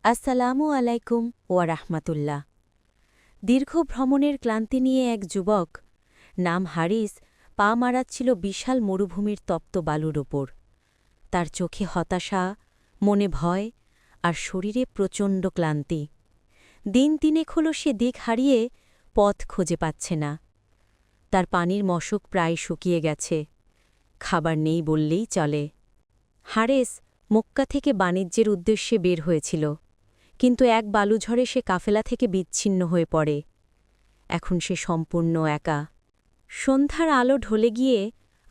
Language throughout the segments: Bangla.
আসসালামু আলাইকুম ওয়া রাহমাতুল্লাহ। দীর্ঘ ভ্রমণের ক্লান্তি নিয়ে এক যুবক নাম হারিস পা মারাচ্ছিল বিশাল মরুভূমির তপ্ত বালুর ওপর। তার চোখে হতাশা, মনে ভয় আর শরীরে প্রচণ্ড ক্লান্তি। দিন তিনেক হল সে দিক হারিয়ে পথ খুঁজে পাচ্ছে না। তার পানির মশক প্রায় শুকিয়ে গেছে, খাবার নেই বললেই চলে। হারেস মক্কা থেকে বাণিজ্যের উদ্দেশ্যে বের হয়েছিল, কিন্তু এক বালুঝড়ে সে কাফেলা থেকে বিচ্ছিন্ন হয়ে পড়ে। এখন সে সম্পূর্ণ একা। সন্ধ্যার আলো ঢলে গিয়ে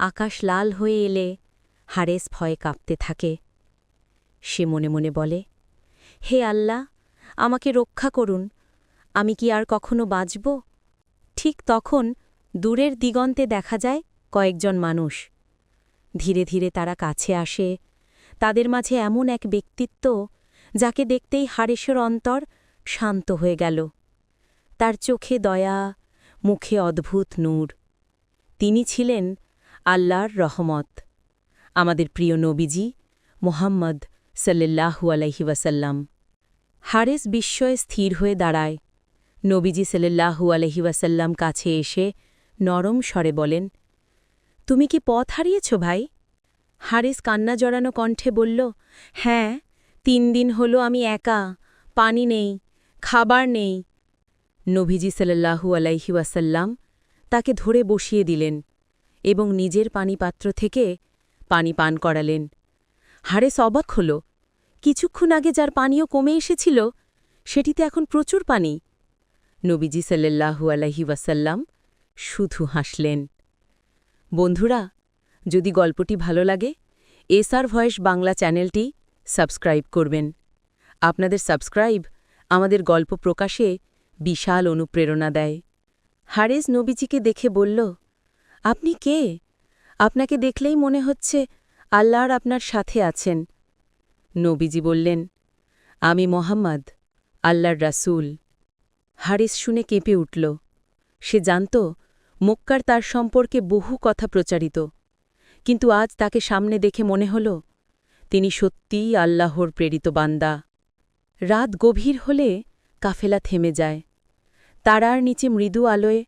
আকাশ লাল হয়ে এলে হারেস ভয়ে কাঁপতে থাকে। সে মনে মনে বলে, হে আল্লাহ, আমাকে রক্ষা করুন, আমি কি আর কখনো বাঁচব? ঠিক তখন দূরের দিগন্তে দেখা যায় কয়েকজন মানুষ। ধীরে ধীরে তারা কাছে আসে। তাদের মাঝে এমন এক ব্যক্তিত্ব যাকে দেখতেই হারেসের অন্তর শান্ত হয়ে গেল। তার চোখে দয়া, মুখে অদ্ভুত নূর। তিনি ছিলেন আল্লাহর রহমত, আমাদের প্রিয় নবীজি মুহাম্মদ সাল্লাল্লাহু আলাইহি ওয়াসাল্লাম। হারেস বিস্ময়ে স্থির হয়ে দাঁড়ায়। নবীজি সাল্লাল্লাহু আলাইহি ওয়াসাল্লাম কাছে এসে নরম স্বরে বলেন, তুমি কি পথ হারিয়েছ ভাই? হারেস কান্না জড়ানো কণ্ঠে বলল, হ্যাঁ, 3 দিন হলো আমি একা, পানি নেই, খাবার নেই। নবীজি সাল্লাল্লাহু আলাইহি ওয়াসাল্লাম তাকে ধরে বসিয়ে দিলেন এবং নিজের পানিপাত্র থেকে পানি পান করালেন। হারেস অবাক হল, কিছুক্ষণ আগে যার পানীয় কমে এসেছিল সেটিতে এখন প্রচুর পানি। নবীজি সাল্লাল্লাহু আলাইহি ওয়াসাল্লাম শুধু হাসলেন। বন্ধুরা, যদি গল্পটি ভালো লাগে, এসআর ভয়েস বাংলা চ্যানেলটি সাবস্ক্রাইব করবেন। আপনাদের সাবস্ক্রাইব আমাদের গল্প প্রকাশে বিশাল অনুপ্রেরণা দেয়। হারেস নবীজিকে দেখে বলল, আপনি কে? আপনাকে দেখলেই মনে হচ্ছে আল্লাহর আপনার সাথে আছেন। নবীজি বললেন, আমি মোহাম্মদ, আল্লাহর রাসূল। হারেস শুনে কেঁপে উঠল। সে জানত মক্কার তার সম্পর্কে বহু কথা প্রচারিত, কিন্তু আজ তাকে সামনে দেখে মনে হল তিনি সত্যিই আল্লাহর প্রেরিত বান্দা। রাত গভীর হলে কাফেলা থেমে যায়। তারার নিচে মৃদু আলোয়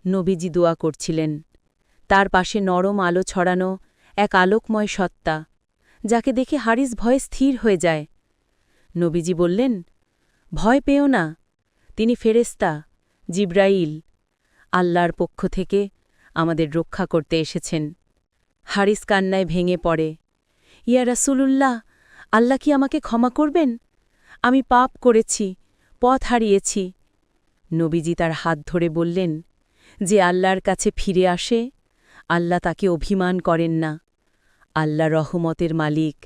নবীজি দোয়া করছিলেন। তার পাশে নরম আলো ছড়ানো এক আলোকময় সত্তা, যাকে দেখে হারিস ভয়ে স্থির হয়ে যায়। নবীজি বললেন, ভয় পেও না, তিনি ফেরেশতা জিবরাইল, আল্লাহর পক্ষ থেকে আমাদের রক্ষা করতে এসেছেন। হারিস কান্নায় ভেঙে পড়ে, ইয়া রাসূলুল্লাহ, আল্লাহ কি আমাকে ক্ষমা করবেন? আমি পাপ করেছি, পথ হারিয়েছি। নবীজি তার হাত ধরে বললেন, যে আল্লাহর কাছে ফিরে আসে, আল্লাহ তাকে অভিমান করেন না। আল্লাহ রহমতের মালিক।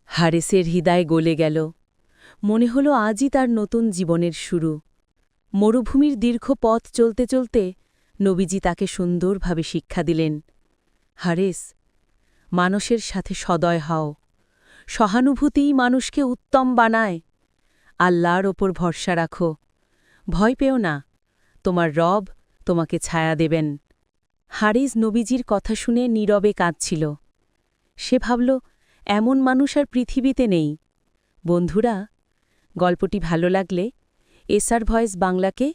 হারেসের হৃদয় গলে গেল। মনে হল আজই তার নতুন জীবনের শুরু। মরুভূমির দীর্ঘ পথ চলতে চলতে নবীজি তাকে সুন্দরভাবে শিক্ষা দিলেন, হারেস, মানুষের সাথে সদয় হও। সহানুভূতিই মানুষকে উত্তম বানায়। আল্লাহর ওপর ভরসা রাখো, ভয় পেও না, তোমার রব তোমাকে ছায়া দেবেন। হারিস নবীজির কথা শুনে নীরবে কাঁদছিল। সে ভাবল, এমন মানুষ আর পৃথিবীতে নেই। বন্ধুরা, গল্পটি ভালো লাগলে এসআর ভয়েস বাংলাকে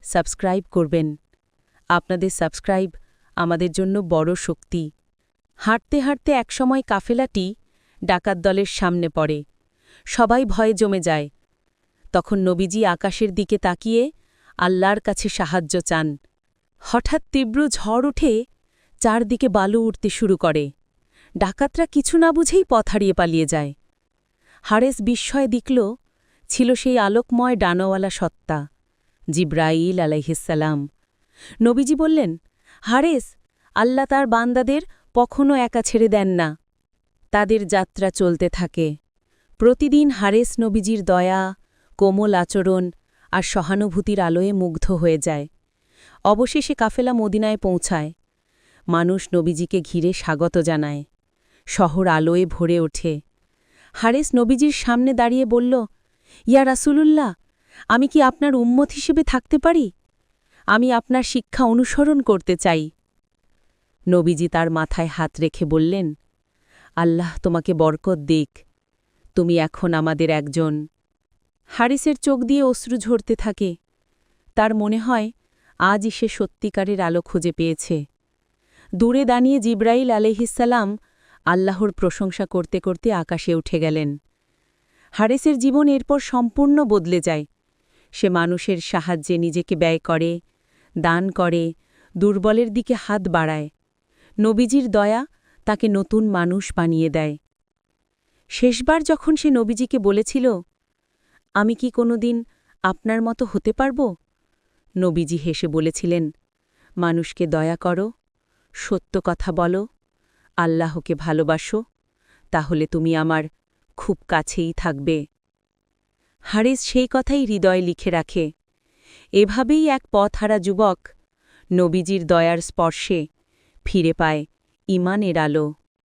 সাবস্ক্রাইব করবেন। আপনাদের সাবস্ক্রাইব আমাদের জন্য বড় শক্তি। হাঁটতে হাঁটতে একসময় কাফেলাটি ডাকাত দলের সামনে পড়ে। সবাই ভয়ে জমে যায়। তখন নবীজি আকাশের দিকে তাকিয়ে আল্লাহর কাছে সাহায্য চান। হঠাৎ তীব্র ঝড় উঠে চারদিকে বালু উঠতে শুরু করে। ডাকাতরা কিছু না বুঝেই পথ হারিয়ে পালিয়ে যায়। হারেস বিস্ময়ে দেখল, ছিল সেই আলোকময় ডানাওয়ালা সত্তা, জিবরাইল আলাইহিসসালাম। নবীজি বললেন, হারেস, আল্লাহ তার বান্দাদের কখনো একা ছেড়ে দেন না। তাদের যাত্রা চলতে থাকে। প্রতিদিন হারেস নবীজির দয়া, কোমল আচরণ আর সহানুভূতির আলোয় মুগ্ধ হয়ে যায়। অবশেষে কাফেলা মদিনায় পৌঁছায়। মানুষ নবীজিকে ঘিরে স্বাগত জানায়। শহর আলোয় ভরে ওঠে। হারেস নবীজির সামনে দাঁড়িয়ে বলল, ইয়া রাসূলুল্লাহ, আমি কি আপনার উম্মত হিসেবে থাকতে পারি? আমি আপনার শিক্ষা অনুসরণ করতে চাই। নবীজি তার মাথায় হাত রেখে বললেন, আল্লাহ তোমাকে বরকত দিক, তুমি এখন আমাদের একজন। হারিসের চোখ দিয়ে অশ্রু ঝরতে থাকে। তার মনে হয় আজই সে সত্যিকারের আলো খুঁজে পেয়েছে। দূরে দাঁড়িয়ে জিব্রাইল আলাইহিসসালাম আল্লাহর প্রশংসা করতে করতে আকাশে উঠে গেলেন। হারিসের জীবন এরপর সম্পূর্ণ বদলে যায়। সে মানুষের সাহায্যে নিজেকে ব্যয় করে, দান করে, দুর্বলের দিকে হাত বাড়ায়। নবীজির দয়া তাকে নতুন মানুষ বানিয়ে দেয়। শেষবার যখন সে নবীজিকে বলেছিল, আমি কি কোনোদিন আপনার মতো হতে পারব? নবীজি হেসে বলেছিলেন, মানুষকে দয়া করো, সত্য কথা বলো, আল্লাহকে ভালোবাসো, তাহলে তুমি আমার খুব কাছেই থাকবে। হারিস সেই কথাই হৃদয়ে লিখে রাখে। এভাবেই এক পথহারা যুবক নবীজির দয়ার স্পর্শে ফিরে পায় ঈমানের আলো।